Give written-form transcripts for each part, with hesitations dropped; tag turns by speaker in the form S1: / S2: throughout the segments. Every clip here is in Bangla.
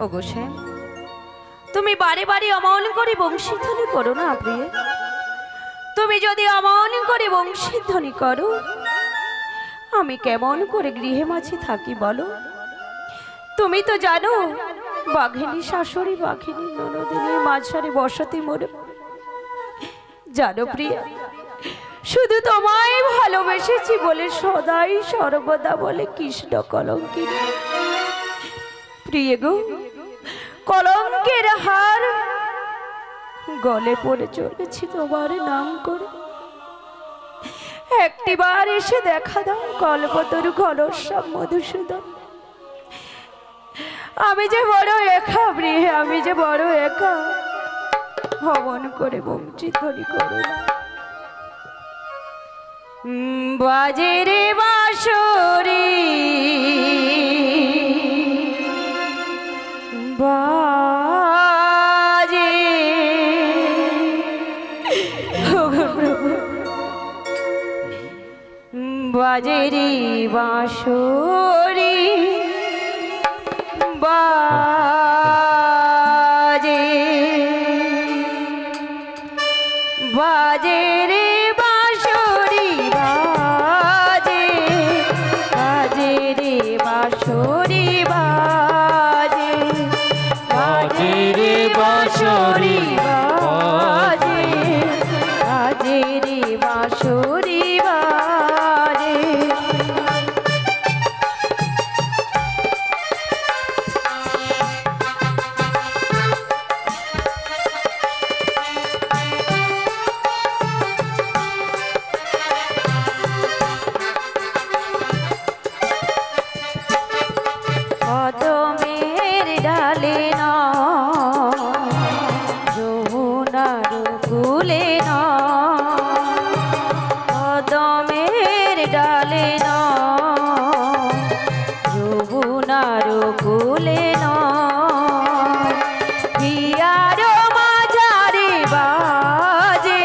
S1: ওগো শ্যাম, তুমি বারে বারে অমন করে বংশীধ্বনি করো না প্রিয়। তুমি যদি অমন করে বংশীধ্বনি করো, আমি কেমন করে গৃহে মাঝে থাকি বলো? তুমি তো জানো বাঘিনী শাশুড়ি বাঘিনী ননদিনীর মাঝারে বসতি মোরে। জানো প্রিয়া, শুধু তোমায় ভালোবেসেছি বলে সদাই সর্বদা বলে কৃষ্ণ কলঙ্কিনী। প্রিয় গো, কলঙ্কের হার গলে পড়ে চলেছি তোমার নাম করে। একটিবার এসে দেখা দাও কল্পতরু ঘনশ্যাম মধুসূদন। আমি যে বড় একা প্রিয়, আমি যে বড় একা। হবন করে বংশীধ্বনি করো না। বাজে রে বাঁশরি বাজে, বাজে রে বাঁশরি বাজে, বাজে রে বাঁশরি বাজে, বাজে রে বাঁশরি বাজে, বাজে রে বাঁশরি বাজে, বাজে রে বাঁশরি বাজে। কদমের ডালে না যমুনার কূলে না, কদমের ডালে না যমুনার কূলে না, হিয়ার মাঝারে বাজে,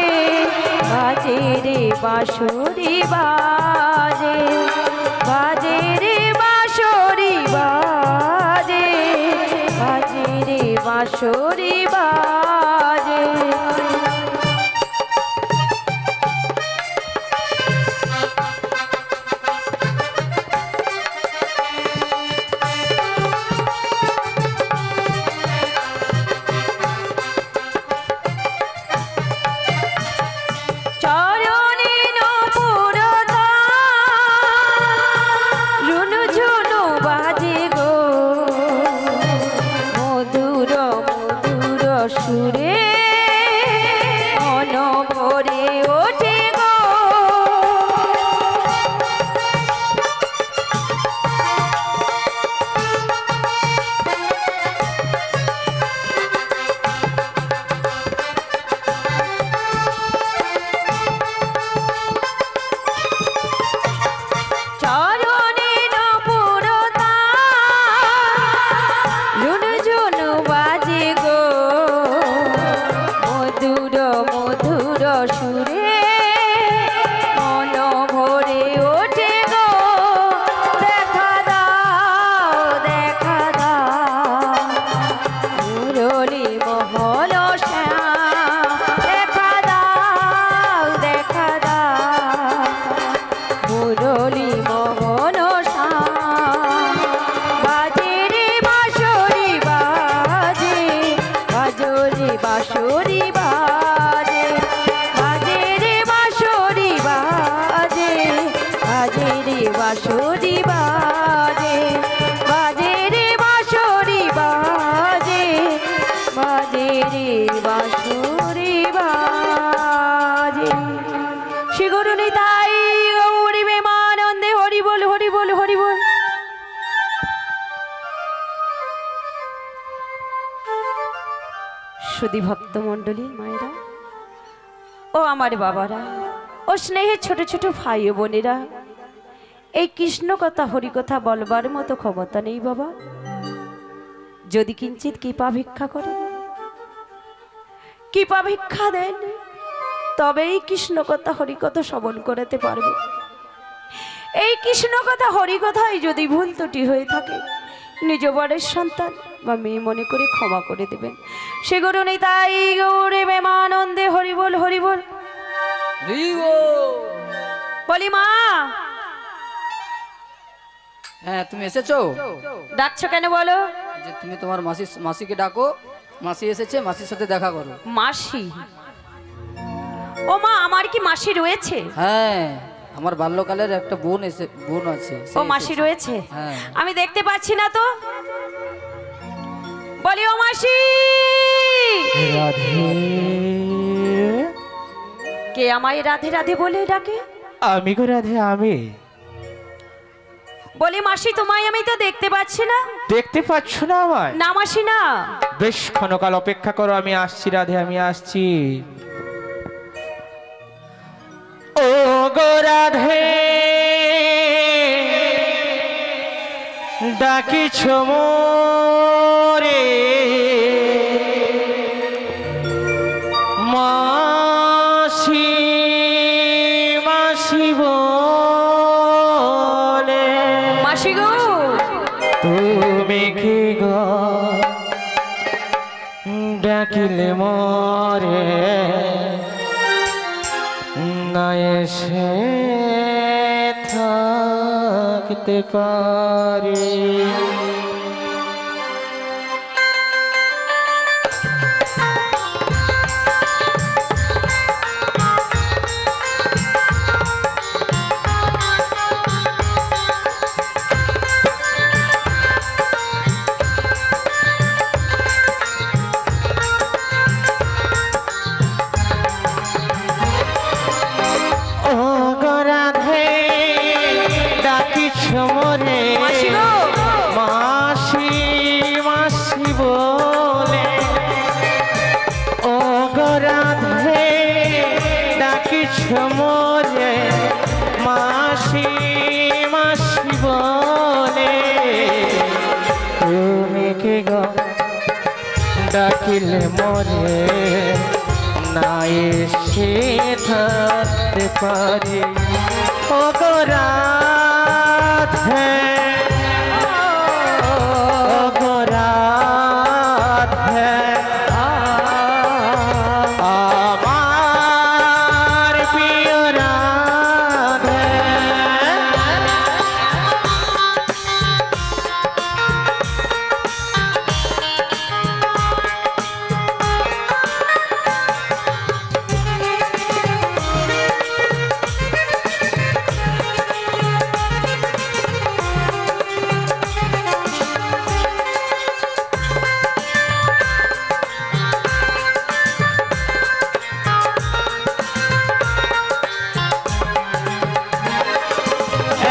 S1: বাজে রে বাঁশরি বাজে, বাজে রে বাঁশরি বাজে, বাজে রে বাঁশরি বাজে। চরণে নপুরতা রুনু ঝুনু বাজে গো, মধুর মধুর সুরে মন ভরে ওঠে গো। চরণে নপুরতা রুনু ঝুনু বাজে গো, মধুর মধুর সুরে মন ভরে ওঠে গো। দেখা দাও দেখা দাও মুরলী মোহন শ্যাম, দেখা দাও দেখা দাও মুরলী মোহন শ্যাম। বাজে রে বাঁশরি বাজে, বাজো রে বাঁশরি বাজে, বাজে রে বাঁশরি বাজে, বাজে রে বাঁশরি বাজে, বাজে রে বাঁশরি বাজে, বাজে রে বাঁশরি বাজে। শ্রী গুরু নিতাই গৌর প্রেমানন্দে হরি বল হরি বল হরি বল। সুধী ভক্ত মণ্ডলী মায়েরা ও আমার বাবারা ও স্নেহের ছোট ছোট ভাই ও বোনেরা, এই কৃষ্ণ কথা হরি কথা বলবার মতো ক্ষমতা নেই বাবা। যদি কিঞ্চিত কৃপা ভিক্ষা করেন, কৃপা ভিক্ষা দেন, তবেই কৃষ্ণ কথা হরি কথা শ্রবণ করাতে পারবো। এই কৃষ্ণ কথা হরি কথাই যদি ভুল ত্রুটি হয়ে থাকে, নিজ বরের সন্তান বা মেয়ে মনে করে ক্ষমা করে দেবেন। সে গরু নেই তাই গৌরে প্রেমানন্দে হরিবল হরিবল বলি। মা,
S2: হ্যাঁ তুমি এসেছো?
S1: ডাকছো কেন বলো?
S2: যে তুমি তোমার মাসিকে ডাকো, মাসি এসেছে, মাসির সাথে দেখা করো।
S1: মাসি? ও মা, আমার কি মাসি রয়েছে?
S2: হ্যাঁ, আমার বাল্যকালের একটা বোন আছে।
S1: ও মাসি রয়েছে?
S2: হ্যাঁ।
S1: আমি দেখতে পাচ্ছি না তো। বলি ও মাসি।
S3: রাধে,
S1: কে আমায় রাধে রাধে বলে ডাকে?
S3: আমি গো রাধে, আমি।
S1: বলি মাসি, তোমায় আমি তো দেখতে পাচ্ছি না।
S3: দেখতে পাচ্ছ না আমায়?
S1: না মাসি না।
S3: বেশ ক্ষণকাল অপেক্ষা করো, আমি আসছি রাধে, আমি আসছি। ও গো রাধে, ডাকিছ মোরে মাসি মাসি বলে।
S1: মাসি গো,
S3: তুমি কি গো ডাকিলে মরে না এসে থাকতে পারি? মোরে
S1: মাসি গো,
S3: মাসি মাসি বলে। ও গো রাধে, ডাকিছ মোরে মাসি মাসি বলে। তুমি কি গো ডাকিলে মোরে না এসে থাকতে পারি? ও গো রাধে, ও গো রাধে, আমার প্রিয় রাধে।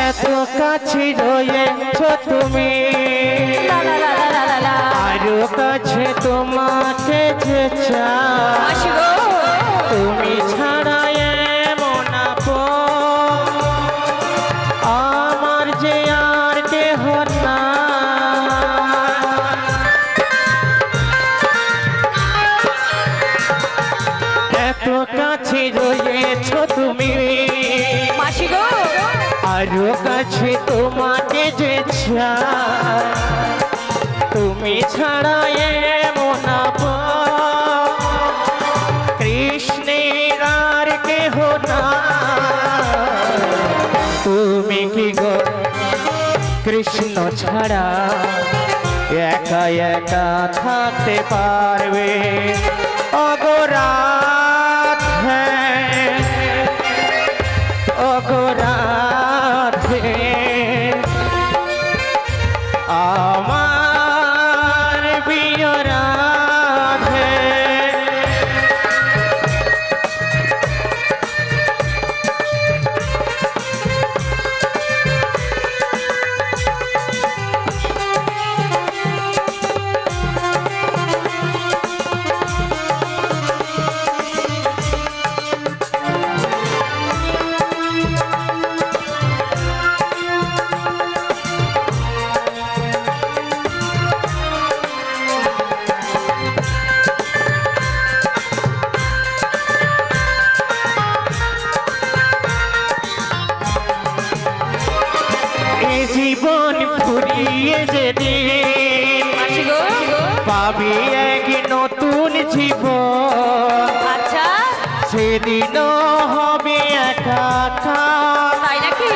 S3: এত কাছে রয়েছ তুমি,
S1: লা লা লা লা লা লা।
S3: আরো কাছে তোমাকে যে চাই।
S1: মাসি গো,
S3: তুমি ছাড়া এমন আপন আমার যে আর কেহ নাই। এত কাছে রয়েছ তুমি,
S1: মাসি গো,
S3: আরো কাছে তোমাকে যে চাই। তুমি ছাড়া এমন আপন কৃষ্ণের আর কেহ নাই। তুমি কি গো কৃষ্ণ ছাড়া একা একা থাকতে পারবে? ও গো রাধে, ও গো রাধে, আমার প্রিয় রাধে। পাবি এক নতুন জীবন,
S1: আচ্ছা
S3: সেদিনও হবে একাকার
S1: তাই নাকি?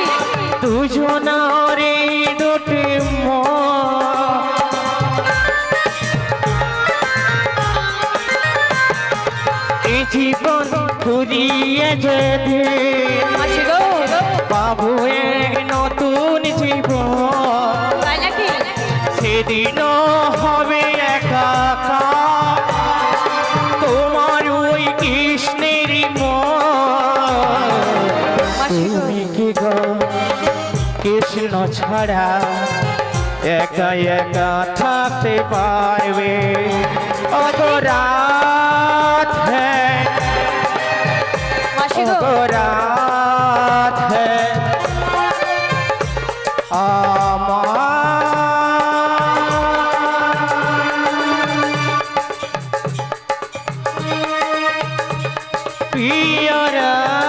S3: দুজনারে দুটি মন। এই জীবন ঘুরিয়ে যেদিন
S1: মাসি গো
S3: পাবো এক নতুন জীবন,
S1: তাই নাকি?
S3: সেদিনও হবে একাকার তোমার ওই কৃষ্ণের মন।
S1: মাসি গো
S3: তুমি কি গো কৃষ্ণ ছাড়া একা একা থাকতে পারবে? অপরাধ হ্যাঁ,
S1: মাসি গো
S3: অপরাধ হ্যাঁ पिया राधे।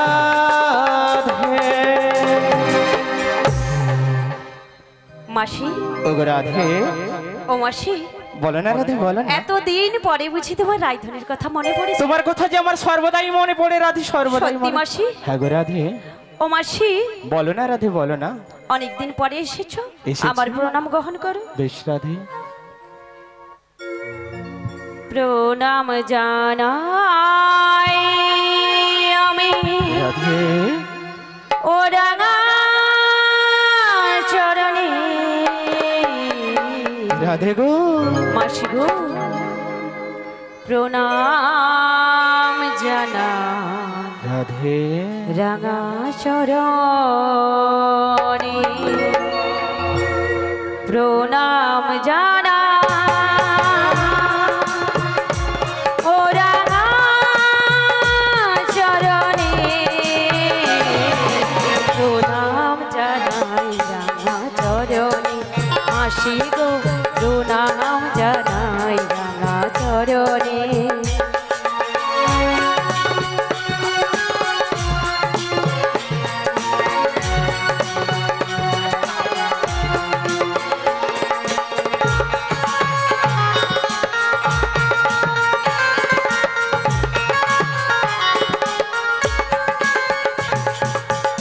S1: মাসি
S3: ও গো রাধে,
S1: ও মাসি
S3: বলো না রাধে, বলো না।
S1: এতদিন পরে বুঝি তোমার রায়ধনের কথা মনে পড়েছে?
S3: তোমার কথা যে আমার সর্বদাই মনে পড়ে রাধে, সর্বদাই
S1: সত্যি
S3: মনে।
S1: মাসি?
S3: হ্যাঁ গো রাধে,
S1: ও মাসি
S3: বলো না রাধে, বলো না।
S1: অনেকদিন পরে এসেছো,
S3: এসেছি।
S1: আমার প্রণাম গ্রহণ করো।
S3: বেশ রাধে।
S1: প্রণাম জানাই আমি
S3: রাধে
S1: ও রাঙা চরণে।
S3: রাধে গো,
S1: মাসি গো প্রণাম জানাই
S3: রাধে
S1: রাঙা চরণে। প্রণাম জানাই ও রাঙা চরণে। প্রণাম জানাই রাঙা চরণে। মাসি গো প্রণাম জানাই রাঙা চরণে।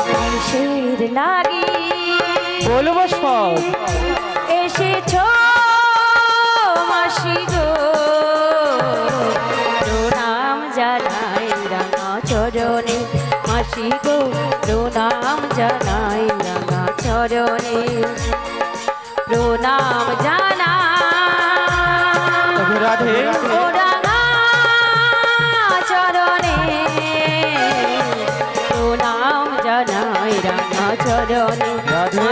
S1: কিসের লাগি
S3: বলবো সব।
S1: এসেছো মাসি গো প্রণাম জানাই রাঙা চরণে। মাসি গো প্রণাম জানাই রাঙা চরণে। প্রণাম জানাই
S3: ও গো রাধে,
S1: ও রাঙা চরণে। প্রণাম জানাই রাঙা চরণে।
S3: রাধে।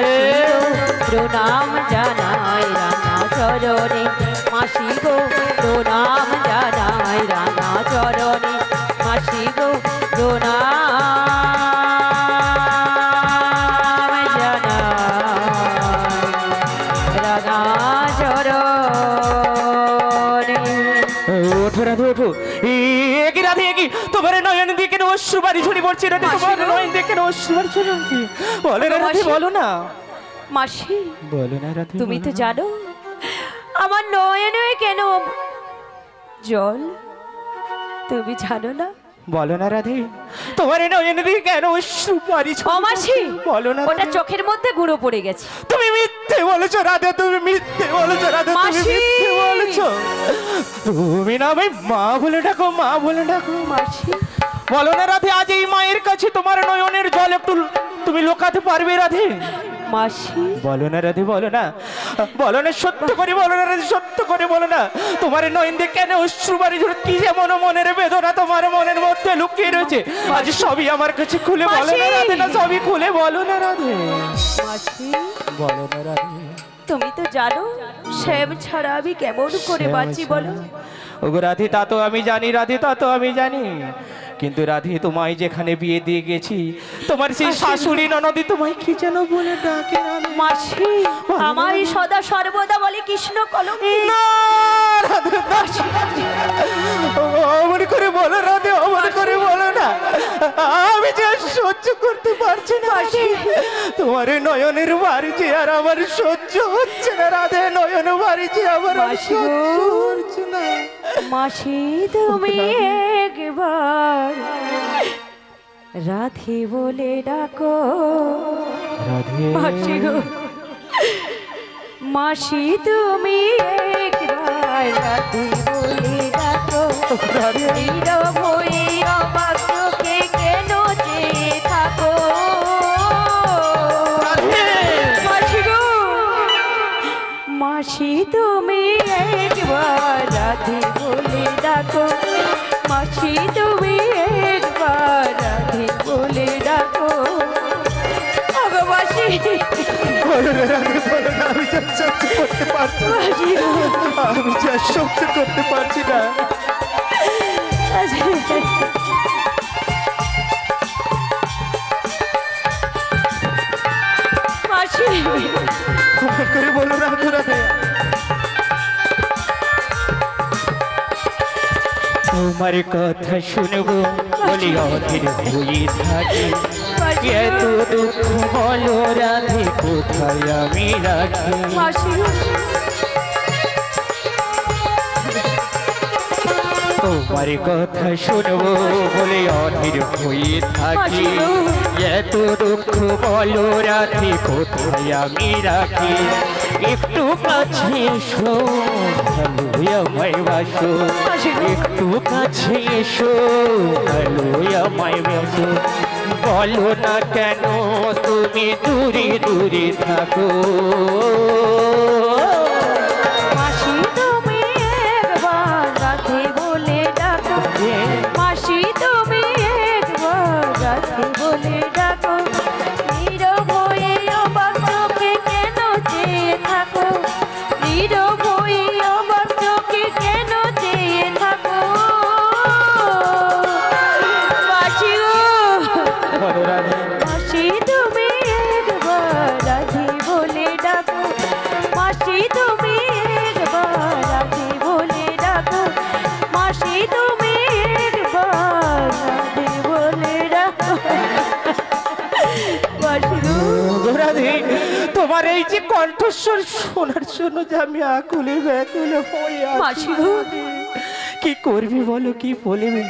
S1: প্রণাম জানাই রাঙা চরণে। মাসি গো প্রণাম জানাই রাঙা চরণে। মাসি গো প্রণাম জানাই রাঙা চরণে।
S3: ওঠো রাধে, ওঠো। কি রাধে, কি তোমার নয়ন দিয়ে কেন অশ্রু বাড়ি ঝরে পড়ছে রাধে? তোমার নয়ন দিয়ে কেন অশ্রু বাড়ি ঝরে পড়ছে? বলো না রাধে, বলো না।
S1: মাসি
S3: বলো না রাধে,
S1: তুমি তো
S3: বলো না।
S1: জানো আমার নয়নে কেন জল, তুমি জানো না?
S3: বলো না রাধে, তোমার নয়ন দিয়ে কেন অশ্রু বাড়ি
S1: ও
S3: ঝরে
S1: মাসি
S3: পড়ছে? বলো না
S1: ওটা
S3: রাধে।
S1: চোখের মধ্যে গুঁড়ো পড়ে গেছে।
S3: তুমি মিথ্যে বলেছো রাধে, তুমি মিথ্যে বলেছো রাধে, তুমি
S1: মাসি!
S3: মিথ্যে বলেছো। তুমি না ভাই মা বলে ডাকো, মা বলে ডাকো।
S1: মাসি
S3: বলো না রাধে, আজ এই মায়ের কাছে তোমার নয়নের জল একটু তুমি লোকাতে পারবে রাধে?
S1: মাসি
S3: বলো না রাধে, বলো না, বলো না, সত্য করে বলো না রাধে, সত্য করে বলো না। তোমার নয়ন দিয়ে কেন অশ্রু বাড়ি ঝরে? কি যেমন মনের বেদনা তোমার মনের মধ্যে লুকিয়ে রয়েছে, আজ সবই আমার কাছে খুলে বলো না রাধে, না সবই খুলে বলো না রাধে,
S1: মাসি
S3: বলো না রাধে।
S1: তুমি তো জানো শ্যাম ছাড়া আমি কেমন করে বাঁচি বলো?
S3: ওগো রাধে, তা তো আমি জানি রাধে, তা তো আমি জানি। কিন্তু রাধে, তোমায় যেখানে বিয়ে দিয়ে গেছি, তোমার সেই শাশুড়ি ননদি তোমায় কি যেন বলে ডাকে রাধে?
S1: মাসি আমায় সদা সর্বদা বলে কৃষ্ণ কলঙ্কি।
S3: না রাধে, না। অমন করে বলো রাধে, অমন করে বলো না। আমি যে আর সহ্য করতে পারছি না রাধে। তোমার নয়নের বাড়ি যে আর আমার সহ্য হচ্ছে না রাধে, নয়ন বাড়ি যে আমার আর
S1: মাসি গো,
S3: সহ্য হচ্ছে
S1: মাসি তুমি একবার রাধে বলে ডাকো।
S3: রাধে
S1: মাসি গো, মাসি তুমি একবার রাধে বলে ডাকো। নীরব হয়ে অবাক চোখে কেন চেয়ে থাকো? মাসি গো, মাসি তুমি একবার রাধে বলে ডাকো। মাসি তুমি একবার রাধে বলে ডাকো। ওগো মাসি,
S3: বলো না রাধে, বলো না, আমি যা সহ্য করতে পারছি না।
S1: মাসি গো।
S3: আমি যা সহ্য করতে পারছি না।
S1: মাসি,
S3: ক্ষমা করে বলো রাধে রাধে। তোমার কথা শুনবো বলি অধীর হয়ে থাকি। এত দুঃখ বলো রাধে, কোথায় আমি রাখি।
S1: মাসি,
S3: তোমার কথা শুনবো বলে অধীর হয়ে থাকি। এত দুঃখ বলো রাধে, কোথায় আমি রাখি। একটু কাছে এসো, ভালো আমায় বাসো। একটু কাছে এসো, ভালো আমায় বাসো। বলো না কেন তুমি দূরে দূরে থাকো।
S1: মাসি তুমি একবার রাধে বলে ডাকো। মাসি তুমি একবার রাধে বলে ডাকো। নীরব হয়ে অবাক চোখে কেন চেয়ে থাকো? নীরব হয়ে অবাক চোখে কেন চেয়ে থাকো? মাসি গো,
S3: বলো রাধে,
S1: মাসি তুমি একবার রাধে বলে ডাকো। মাসি তুমি একবার রাধে বলে ডাকো। মাসি তুমি একবার রাধে বলে ডাকো। মাসি গো,
S3: রাধে, তোমার এই যে কণ্ঠস্বর শোনার জন্য যে আমি আকুলে ব্যাকুলে হয়ে আছি।
S1: মাসি গো,
S3: কি করবি বলো, কি বলবি?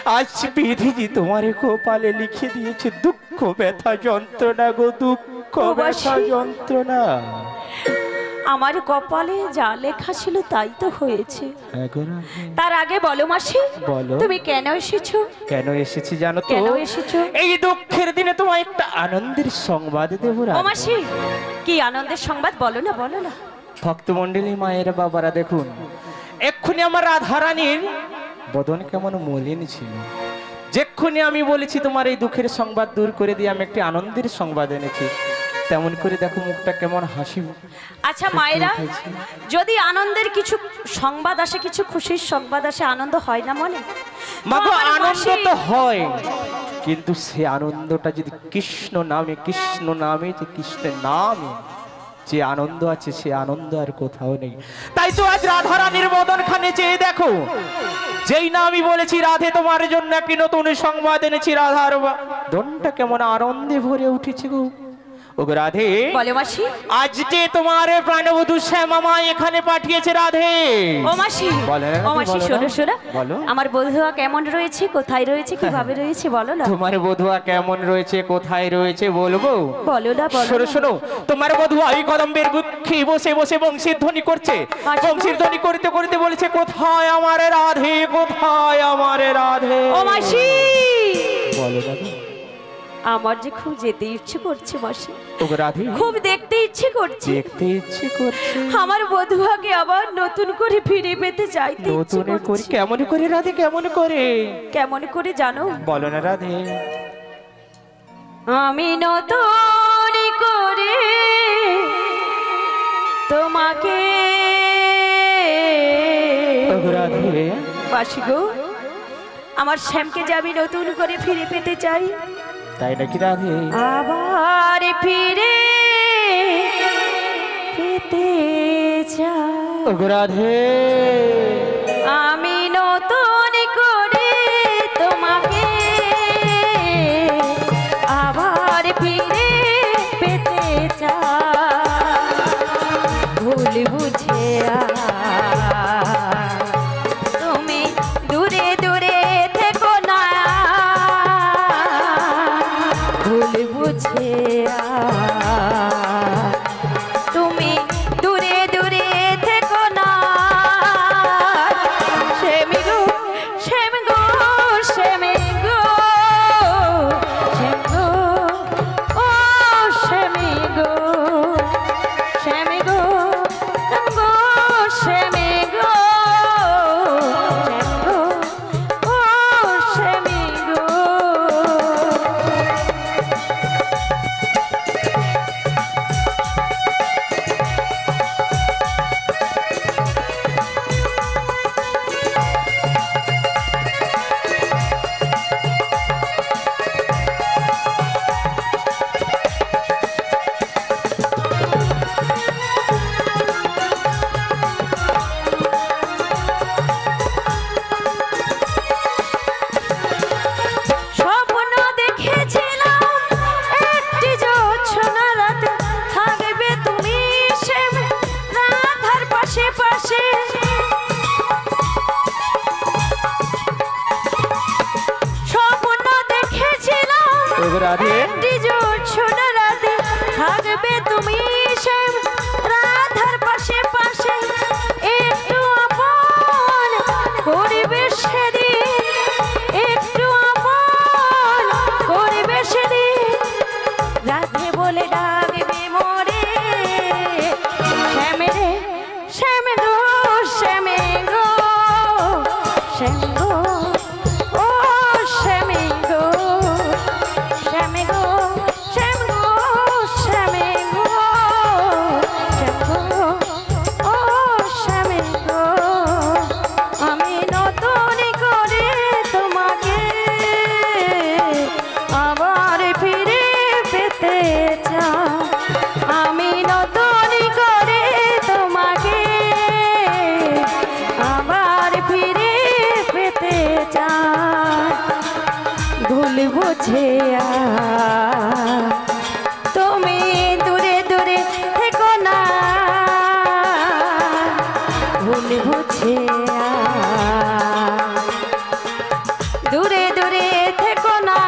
S3: আজ বিধিজি তোমার কপালে লিখে দিয়েছে দুঃখ ব্যথা যন্ত্রণা গো, দুঃখ
S1: ও
S3: ব্যথা
S1: বাসি।
S3: যন্ত্রণা।
S1: আমার কপালে যা লেখা ছিল তাই তো হয়েছে।
S3: হ্যাঁ গো রাধে।
S1: তার আগে বলো মাসি,
S3: বলো।
S1: তুমি কেন এসেছো?
S3: কেন এসেছি জানো তো?
S1: কেন এসেছো?
S3: এই দুঃখের দিনে তোমায় একটা আনন্দের সংবাদ দেবো
S1: ও
S3: রাধে।
S1: মাসি, কি আনন্দের সংবাদ বলো না, বলো না।
S3: ভক্তমণ্ডলী মায়ের বাবারা দেখুন, এক্ষুনি আমার রাধারানীর বদন কেমন মলিন ছিল। যেক্ষুনি আমি বলেছি তোমার এই দুঃখের সংবাদ দূর করে দিয়ে আমি একটি আনন্দের সংবাদ এনেছি, তেমন করে দেখো মুখটা কেমন হাসি।
S1: আচ্ছা মায়েরা, যদি আনন্দের কিছু সংবাদ আসে, কিছু খুশির সংবাদ আসে, আনন্দ হয় না মনে?
S3: মাগো
S1: আমার
S3: আনন্দ
S1: মাসি-
S3: তো হয়, কিন্তু সে আনন্দটা যদি কৃষ্ণ নামে, কৃষ্ণ নামে, যে কৃষ্ণের নামে যে আনন্দ আছে, সে আনন্দ আর কোথাও নেই। তাই তো আজ রাধারানীর বদন খানে চেয়ে দেখো, যেই না আমি বলেছি রাধে তোমার জন্য একটি নতুন সংবাদ এনেছি, রাধার বদনটা কেমন আনন্দে ভরে উঠেছে গো। ও গো রাধে,
S1: বলে মাসি।
S3: আজ যে তোমার প্রাণবধূ শ্যামা এখানে পাঠিয়েছে রাধে।
S1: ও মাসি,
S3: বলো না,
S1: ও মাসি,
S3: বলো না।
S1: শোনো শোনো,
S3: বলো।
S1: আমার বধুয়া কেমন রয়েছে, কোথায় রয়েছে, কিভাবে রয়েছে বলো না।
S3: তোমার বধুয়া কেমন রয়েছে, কোথায় রয়েছে বলবো?
S1: বলো না, বলো
S3: শোনো
S1: না।
S3: শোনো, তোমার বধুয়া এই কদম্বের বৃক্ষে বসে বসে বংশীর ধ্বনি করছে।
S1: আচ্ছা।
S3: বংশীর ধ্বনি করতে করতে বলেছে, কোথায় আমার রাধে, কোথায় আমার রাধে।
S1: ও মাসি,
S3: বলো না গো।
S1: আমার যে খুব যেতে ইচ্ছে করছে মাসি,
S3: ও গো রাধে,
S1: খুব দেখতে ইচ্ছে করছে।
S3: দেখতে ইচ্ছে করছে।
S1: আমার বধুয়াকে আবার নতুন করে ফিরে পেতে চাইতে ইচ্ছে
S3: নতুন করে
S1: করছে।
S3: কেমন করে রাধে, কেমন করে
S1: কেমন করে জানো?
S3: বলো না রাধে।
S1: আমি নতুন করে তোমাকে
S3: ও গো রাধে,
S1: বাসি গো, আমার শ্যামকে যে আমি নতুন করে ফিরে পেতে চাই,
S3: তাই নাকি রাধে?
S1: আবার ফিরে পেতে চাই।
S3: ও গো রাধে,
S1: আমি নতুন করে তোমাকে আবার ফিরে পেতে চাই। ভুল বুঝে বুঝে তুমি দূরে দূরে থেকো না ভুল বুঝে দূরে দূরে থেকো না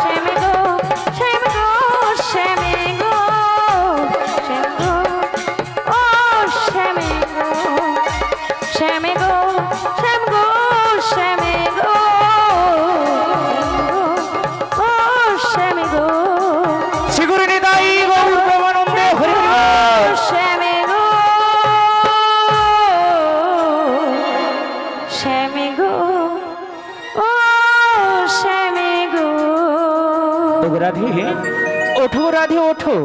S1: শ্যামে গো শ্যামে গো শ্যামে গো শ্যামে গো ও শ্যামে গো শ্যামে গো শ্যাম গো শ্যামে গো ও শ্যামে গো
S3: শিগুরি নিতাই গৌর প্রেমানন্দে হরি বল।
S1: শ্যামে গো শ্যামে গো ও শ্যামে গো
S3: রাধে ওঠো রাধে ওঠো